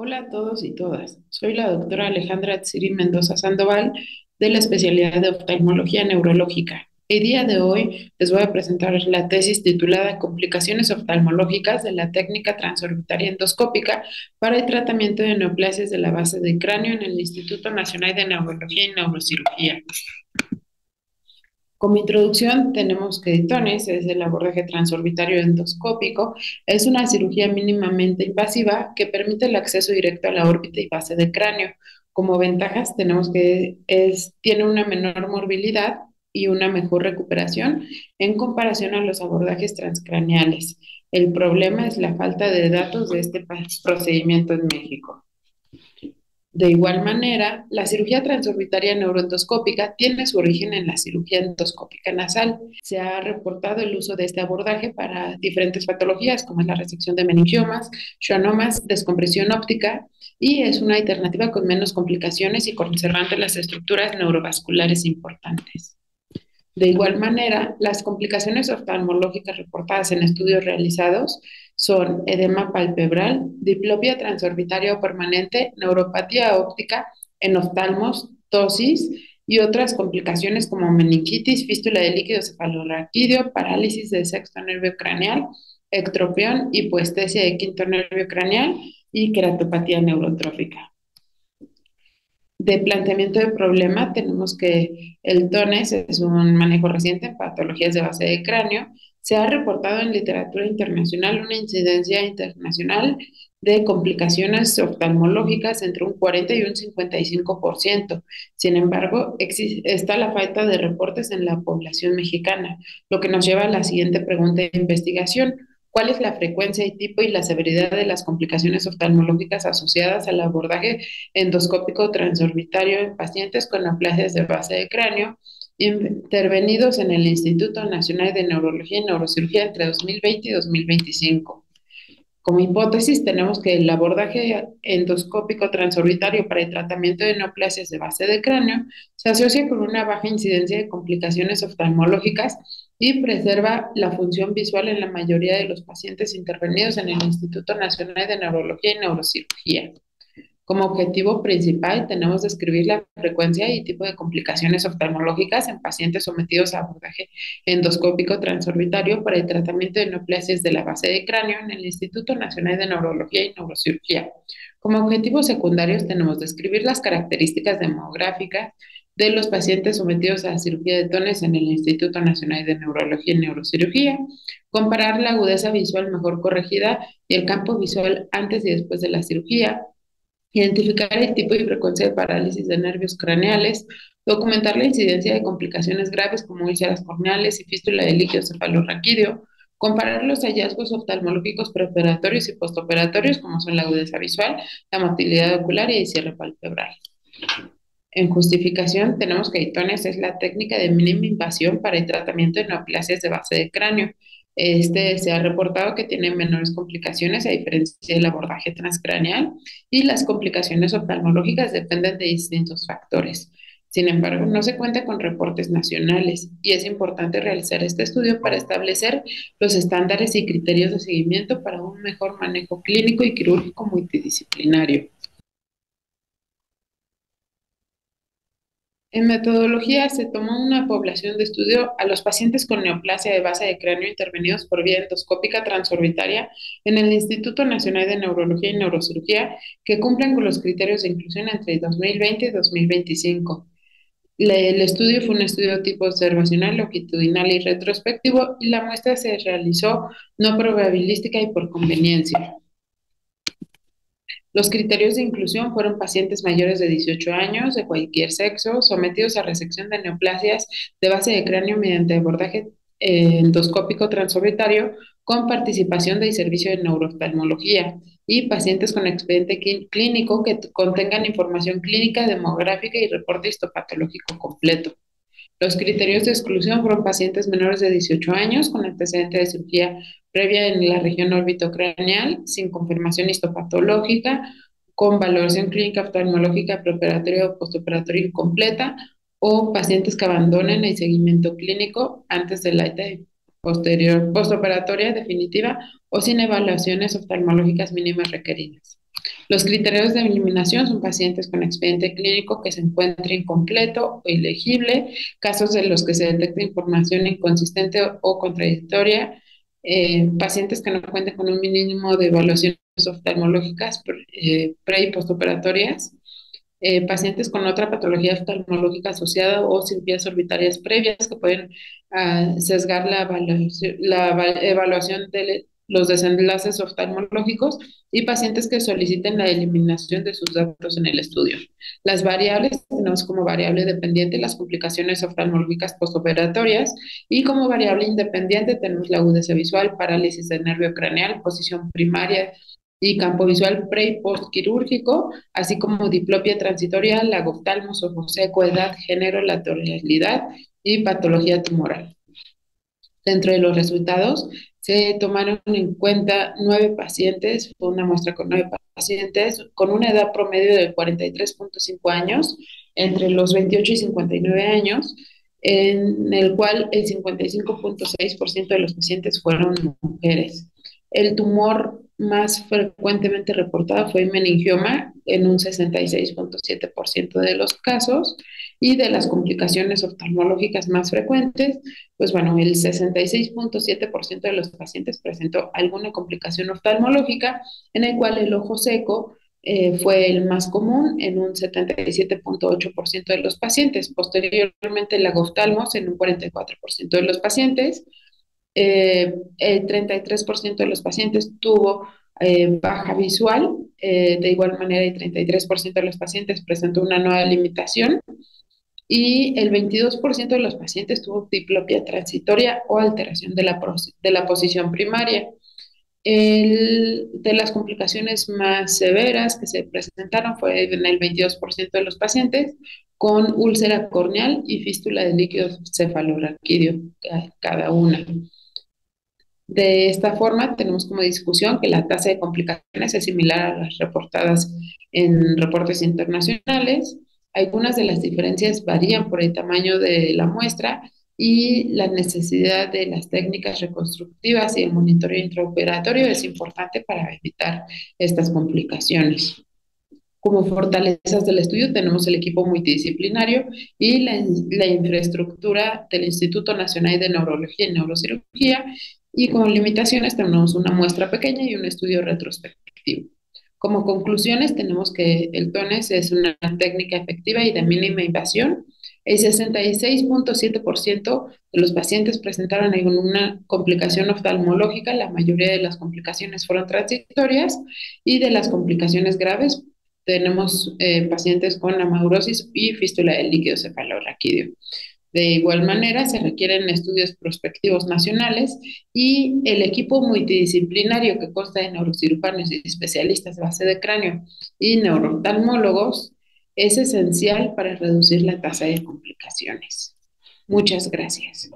Hola a todos y todas. Soy la doctora Alejandra Tsiri Mendoza Sandoval de la especialidad de oftalmología neurológica. El día de hoy les voy a presentar la tesis titulada Complicaciones oftalmológicas de la técnica transorbitaria endoscópica para el tratamiento de neoplasias de la base del cráneo en el Instituto Nacional de Neurología y Neurocirugía. Como introducción, tenemos que DITONES es el abordaje transorbitario endoscópico. Es una cirugía mínimamente invasiva que permite el acceso directo a la órbita y base del cráneo. Como ventajas, tenemos que tiene una menor morbilidad y una mejor recuperación en comparación a los abordajes transcraneales. El problema es la falta de datos de este procedimiento en México. De igual manera, la cirugía transorbitaria neuroendoscópica tiene su origen en la cirugía endoscópica nasal. Se ha reportado el uso de este abordaje para diferentes patologías, como es la resección de meningiomas, schwannomas, descompresión óptica, y es una alternativa con menos complicaciones y conservando las estructuras neurovasculares importantes. De igual manera, las complicaciones oftalmológicas reportadas en estudios realizados son edema palpebral, diplopia transorbitaria o permanente, neuropatía óptica en oftalmos, tosis y otras complicaciones como meningitis, fístula de líquido cefalorraquídeo, parálisis del sexto nervio craneal, ectropión, hipoestesia de quinto nervio craneal y queratopatía neurotrófica. De planteamiento de problema, tenemos que el TONES es un manejo reciente en patologías de base de cráneo. Se ha reportado en literatura internacional una incidencia internacional de complicaciones oftalmológicas entre un 40 y un 55%. Sin embargo, está la falta de reportes en la población mexicana, lo que nos lleva a la siguiente pregunta de investigación. ¿Cuál es la frecuencia y tipo y la severidad de las complicaciones oftalmológicas asociadas al abordaje endoscópico transorbitario en pacientes con neoplasias de base de cráneo intervenidos en el Instituto Nacional de Neurología y Neurocirugía entre 2020 y 2025? Como hipótesis, tenemos que el abordaje endoscópico transorbitario para el tratamiento de neoplasias de base de cráneo se asocia con una baja incidencia de complicaciones oftalmológicas y preserva la función visual en la mayoría de los pacientes intervenidos en el Instituto Nacional de Neurología y Neurocirugía. Como objetivo principal, tenemos describir la frecuencia y tipo de complicaciones oftalmológicas en pacientes sometidos a abordaje endoscópico transorbitario para el tratamiento de neoplasias de la base de cráneo en el Instituto Nacional de Neurología y Neurocirugía. Como objetivos secundarios, tenemos describir las características demográficas de los pacientes sometidos a cirugía de tones en el Instituto Nacional de Neurología y Neurocirugía, comparar la agudeza visual mejor corregida y el campo visual antes y después de la cirugía, identificar el tipo y frecuencia de parálisis de nervios craneales, documentar la incidencia de complicaciones graves como úlceras corneales y fístula de líquido cefalorraquídeo, comparar los hallazgos oftalmológicos preoperatorios y postoperatorios como son la agudeza visual, la motilidad ocular y el cierre palpebral. En justificación, tenemos que ITONES es la técnica de mínima invasión para el tratamiento de neoplasias de base de cráneo. Este se ha reportado que tiene menores complicaciones a diferencia del abordaje transcraneal y las complicaciones oftalmológicas dependen de distintos factores. Sin embargo, no se cuenta con reportes nacionales y es importante realizar este estudio para establecer los estándares y criterios de seguimiento para un mejor manejo clínico y quirúrgico multidisciplinario. En metodología se tomó una población de estudio a los pacientes con neoplasia de base de cráneo intervenidos por vía endoscópica transorbitaria en el Instituto Nacional de Neurología y Neurocirugía que cumplen con los criterios de inclusión entre 2020 y 2025. El estudio fue un estudio tipo observacional, longitudinal y retrospectivo y la muestra se realizó no probabilística y por conveniencia. Los criterios de inclusión fueron pacientes mayores de 18 años, de cualquier sexo, sometidos a resección de neoplasias de base de cráneo mediante abordaje endoscópico transorbitario con participación del servicio de neurooftalmología y pacientes con expediente clínico que contengan información clínica, demográfica y reporte histopatológico completo. Los criterios de exclusión fueron pacientes menores de 18 años con antecedente de cirugía previa en la región orbitocraneal, sin confirmación histopatológica, con valoración clínica oftalmológica preoperatoria o postoperatoria incompleta, o pacientes que abandonen el seguimiento clínico antes de la etapa posterior postoperatoria definitiva o sin evaluaciones oftalmológicas mínimas requeridas. Los criterios de eliminación son pacientes con expediente clínico que se encuentre incompleto o ilegible, casos de los que se detecta información inconsistente o contradictoria, pacientes que no cuenten con un mínimo de evaluaciones oftalmológicas pre y postoperatorias, pacientes con otra patología oftalmológica asociada o cirugías orbitarias previas que pueden sesgar la evaluación de los desenlaces oftalmológicos y pacientes que soliciten la eliminación de sus datos en el estudio. Las variables tenemos como variable dependiente las complicaciones oftalmológicas postoperatorias y como variable independiente tenemos la agudeza visual, parálisis del nervio craneal, posición primaria y campo visual pre y postquirúrgico, así como diplopia transitoria, lagoftalmos, ojo seco, edad, género, lateralidad y patología tumoral. Dentro de los resultados, se tomaron en cuenta 9 pacientes, fue una muestra con 9 pacientes, con una edad promedio de 43.5 años, entre los 28 y 59 años, en el cual el 55.6% de los pacientes fueron mujeres. El tumor más frecuentemente reportado fue meningioma en un 66.7% de los casos y de las complicaciones oftalmológicas más frecuentes, pues bueno, el 66.7% de los pacientes presentó alguna complicación oftalmológica, en el cual el ojo seco fue el más común en un 77.8% de los pacientes. Posteriormente, el lagoftalmos en un 44% de los pacientes. El 33% de los pacientes tuvo baja visual. De igual manera, el 33% de los pacientes presentó una nueva limitación y el 22% de los pacientes tuvo diplopia transitoria o alteración de la posición primaria. De las complicaciones más severas que se presentaron fue en el 22% de los pacientes con úlcera corneal y fístula de líquido cefalorraquídeo cada una. De esta forma, tenemos como discusión que la tasa de complicaciones es similar a las reportadas en reportes internacionales. Algunas de las diferencias varían por el tamaño de la muestra y la necesidad de las técnicas reconstructivas y el monitoreo intraoperatorio es importante para evitar estas complicaciones. Como fortalezas del estudio tenemos el equipo multidisciplinario y la infraestructura del Instituto Nacional de Neurología y Neurocirugía, y como limitaciones tenemos una muestra pequeña y un estudio retrospectivo. Como conclusiones tenemos que el TONES es una técnica efectiva y de mínima invasión. El 66.7% de los pacientes presentaron alguna complicación oftalmológica, la mayoría de las complicaciones fueron transitorias y de las complicaciones graves tenemos pacientes con amaurosis y fístula del líquido cefalorraquídeo. De igual manera, se requieren estudios prospectivos nacionales y el equipo multidisciplinario que consta de neurocirujanos y especialistas de base de cráneo y neurooftalmólogos es esencial para reducir la tasa de complicaciones. Muchas gracias.